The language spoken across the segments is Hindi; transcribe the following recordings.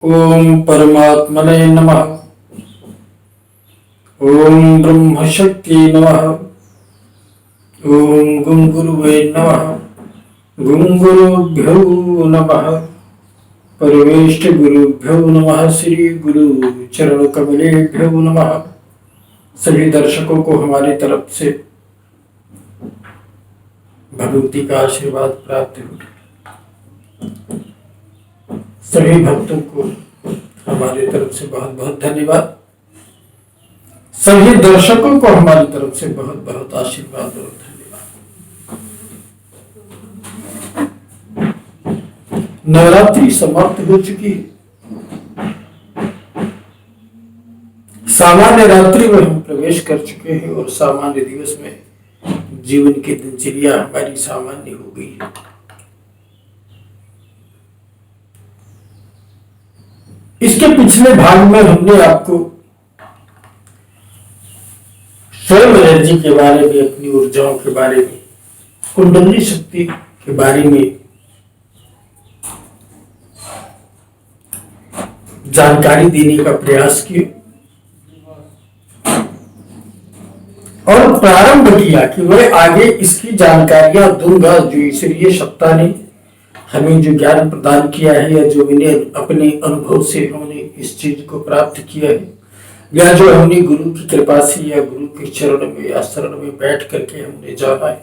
ओम परमात्मने नमः। ओम ब्रह्म शक्ति नमः। ओम गुं गुरुवे नमः। गुं गुरुभ्यो नमः। परमेष्ठ गुरुभ्यो नमः। श्री गुरु चरण कमलेभ्यो नमः। सभी दर्शकों को हमारी तरफ से भगवती का आशीर्वाद प्राप्त हो। सभी भक्तों को हमारी तरफ से बहुत बहुत धन्यवाद। सभी दर्शकों को हमारी तरफ से बहुत बहुत आशीर्वाद और धन्यवाद। नवरात्रि समाप्त हो चुकी है। सामान्य रात्रि में हम प्रवेश कर चुके हैं और सामान्य दिवस में जीवन की दिनचर्या हमारी सामान्य हो गई है। इसके पिछले भाग में हमने आपको स्वयं एनर्जी के बारे में, अपनी ऊर्जाओं के बारे में, कुंडली शक्ति के बारे में जानकारी देने का प्रयास किया और प्रारंभ किया कि मैं आगे इसकी जानकारियां दूंगा जो ईश्वरीय सत्ता ने हमें जो ज्ञान प्रदान किया है या जो मैंने अपने अनुभव से हमने इस चीज को प्राप्त किया है या जो हमने गुरु की कृपा से या गुरु के चरण में या शरण में बैठ करके हमने जाना है।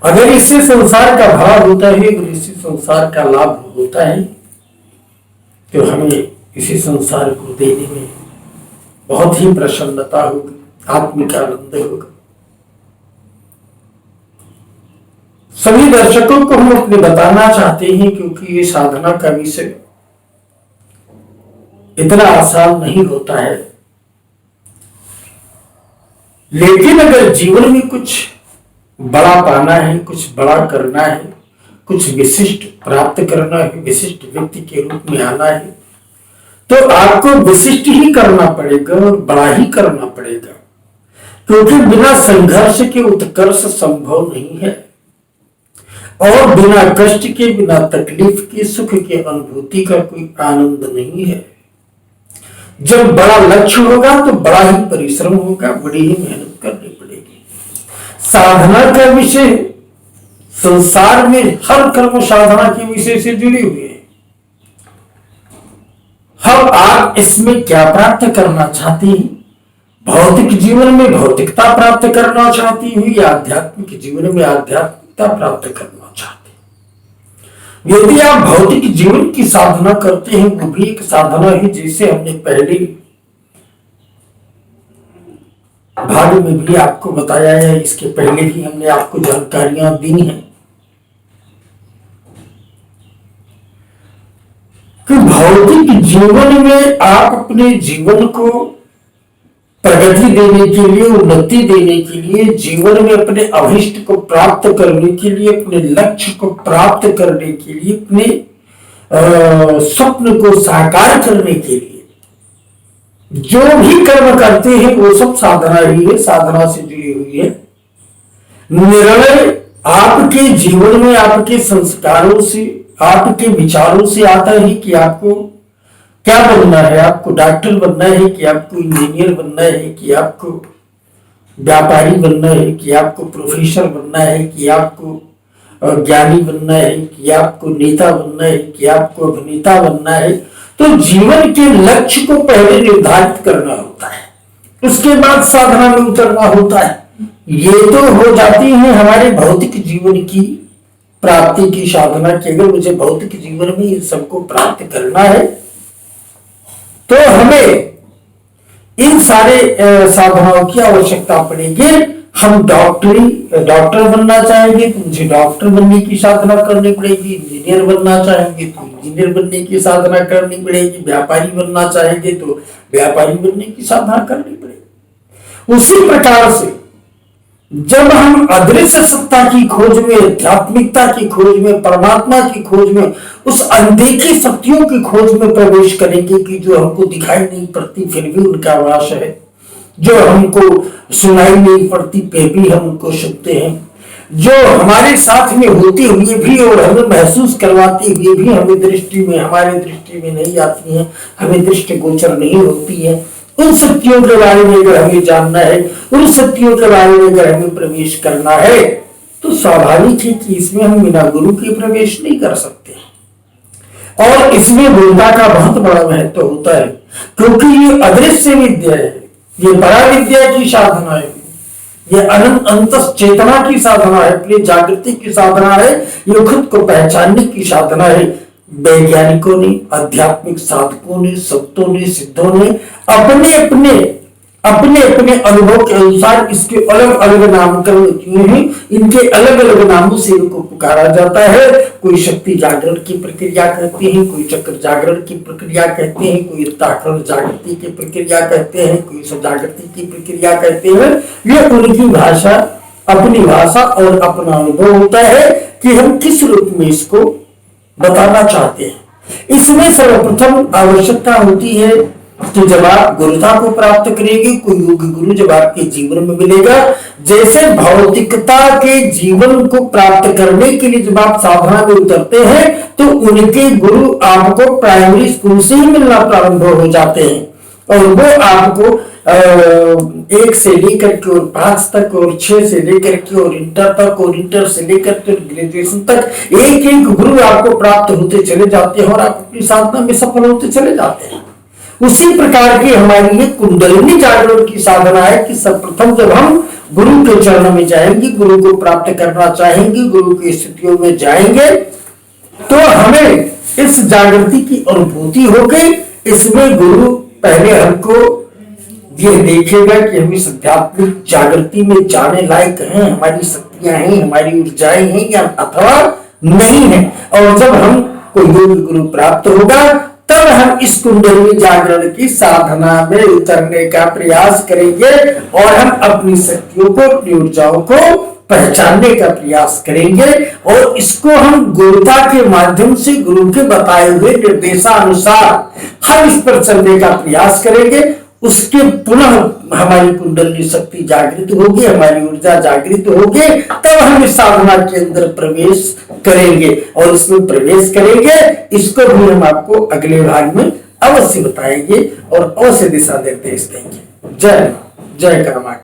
अगर इससे संसार का भाव होता है और इसी संसार का लाभ होता है तो हमें इसी संसार को देने में बहुत ही प्रसन्नता होगी, आत्मिक आनंद होगा। सभी दर्शकों को हम अपने बताना चाहते हैं क्योंकि ये साधना का विषय इतना आसान नहीं होता है, लेकिन अगर जीवन में कुछ बड़ा पाना है, कुछ बड़ा करना है, कुछ विशिष्ट प्राप्त करना है, विशिष्ट व्यक्ति के रूप में आना है तो आपको विशिष्ट ही करना पड़ेगा और बड़ा ही करना पड़ेगा, क्योंकि बिना संघर्ष के उत्कर्ष संभव नहीं है और बिना कष्ट के, बिना तकलीफ के, सुख के अनुभूति का कोई आनंद नहीं है। जब बड़ा लक्ष्य होगा तो बड़ा ही परिश्रम होगा, बड़ी ही मेहनत करनी पड़ेगी। साधना का विषय संसार में हर कर्म साधना के विषय से जुड़े हुए हैं। हम आप इसमें क्या प्राप्त करना चाहते हैं? भौतिक जीवन में भौतिकता प्राप्त करना चाहती हूँ या आध्यात्मिक जीवन में आध्यात्मिकता प्राप्त करना चाहते हैं? यदि आप भौतिक जीवन की साधना करते हैं वो भी एक साधना है, जैसे हमने पहले भाग में भी आपको बताया है, इसके पहले भी हमने आपको जानकारियां दी हैं कि भौतिक जीवन में आप अपने जीवन को प्रगति देने के लिए, उन्नति देने के लिए, जीवन में अपने अभिष्ट को प्राप्त करने के लिए, अपने लक्ष्य को प्राप्त करने के लिए, अपने स्वप्न को साकार करने के लिए जो भी कर्म करते हैं वो सब साधना ही है, साधना से जुड़ी हुई है। निर्णय आपके जीवन में आपके संस्कारों से, आपके विचारों से आता है कि आपको क्या बनना है। आपको डॉक्टर बनना है कि आपको इंजीनियर बनना है कि आपको व्यापारी बनना है कि आपको प्रोफेसर बनना है कि आपको ज्ञानी बनना है कि आपको नेता बनना है कि आपको अभिनेता बनना है। तो जीवन के लक्ष्य को पहले निर्धारित करना होता है, उसके बाद साधना में उतरना होता है। ये तो हो जाती है हमारे भौतिक जीवन की प्राप्ति की साधना की। अगर मुझे भौतिक जीवन में इन सबको प्राप्त करना है तो हमें इन सारे साधनाओं की आवश्यकता पड़ेगी। हम डॉक्टर बनना चाहेंगे तो मुझे डॉक्टर बनने की साधना करनी पड़ेगी, इंजीनियर बनना चाहेंगे तो इंजीनियर बनने की साधना करनी पड़ेगी, व्यापारी बनना चाहेंगे तो व्यापारी बनने की साधना करनी पड़ेगी। उसी प्रकार से जब हम अदृश्य सत्ता की खोज में, आध्यात्मिकता की खोज में, परमात्मा की खोज में, उस अनदेखी शक्तियों की खोज में प्रवेश करेंगे कि जो हमको दिखाई नहीं पड़ती फिर भी उनका वास है, जो हमको सुनाई नहीं पड़ती फिर भी हम उनको सुनते हैं, जो हमारे साथ में होते हुए भी और हमें महसूस करवाते हुए भी हमें दृष्टि में, हमारे दृष्टि में नहीं आती है, हमें दृष्टि गोचर नहीं होती है, उन शक्तियों के बारे में अगर हमें जानना है, उन शक्तियों के बारे में अगर हमें प्रवेश करना है, तो स्वाभाविक है कि इसमें हम बिना गुरु के प्रवेश नहीं कर सकते। और इसमें गुरुता का बहुत बड़ा महत्व होता है, क्योंकि ये अदृश्य विद्या है, ये परा विद्या की साधना है, ये अनंत अंतस चेतना की साधना है, अपनी जागृति की साधना है, ये खुद को पहचानने की साधना है। वैज्ञानिकों ने, आध्यात्मिक साधकों ने, संतों ने, सिद्धों ने अपने अपने अनुभव के अनुसार इसके अलग अलग नामकरण किए हैं। इनके अलग अलग नामों से इनको पुकारा जाता है। कोई शक्ति जागरण की प्रक्रिया कहते हैं, कोई चक्र जागरण की प्रक्रिया कहते हैं, कोई ताकरण जागृति की प्रक्रिया कहते हैं, कोई सजागृति की प्रक्रिया कहते हैं। ये उनकी भाषा, अपनी भाषा और अपना अनुभव होता है कि हम किस रूप में इसको बताना चाहते हैं। इसमें सर्वप्रथम आवश्यकता होती है कि जब आप गुरुता को प्राप्त करेंगे, कोई योगी गुरु जब आपके जीवन में मिलेगा, जैसे भौतिकता के जीवन को प्राप्त करने के लिए जब आप साधना में उतरते हैं, तो उनके गुरु आपको प्राइमरी स्कूल से ही मिलना प्रारंभ हो जाते हैं और वो आपको 1 से लेकर के और 5 तक और 6 से लेकर के और इंटर तक और इंटर से लेकर के ग्रेजुएशन तक एक एक गुरु आपको प्राप्त होते चले जाते हैं और आप अपनी साधना में सफल होते चले जाते हैं। उसी प्रकार की हमारी ये कुंडलिनी जागरण की साधना है कि सर्वप्रथम जब हम गुरु के चरणों में जाएंगे, गुरु को प्राप्त करना चाहेंगे, गुरु की स्थितियों में जाएंगे, तो हमें इस जागृति की अनुभूति हो गई। इसमें गुरु पहले हमको ये देखेगा कि हम इस आध्यात्मिक जागृति में जाने लायक हैं, हमारी शक्तियां हैं, हमारी ऊर्जाएं हैं या अथवा नहीं है। और जब हम कोई योग गुरु प्राप्त होगा, तब हम इस कुंडलिनी जागरण की साधना में उतरने का प्रयास करेंगे और हम अपनी शक्तियों को, अपनी ऊर्जाओं को पहचानने का प्रयास करेंगे और इसको हम गुरुता के माध्यम से, गुरु के बताए हुए निर्देशानुसार हम इस पर चलने का प्रयास करेंगे। उसके पुनः हमारी कुंडलिनी शक्ति जागृत होगी, हमारी ऊर्जा जागृत होगी, तब हम इस साधना के अंदर प्रवेश करेंगे और इसमें प्रवेश करेंगे। इसको भी हम आपको अगले भाग में अवश्य बताएंगे और अवश्य दिशा निर्देश देंगे। जय जय कर्मा।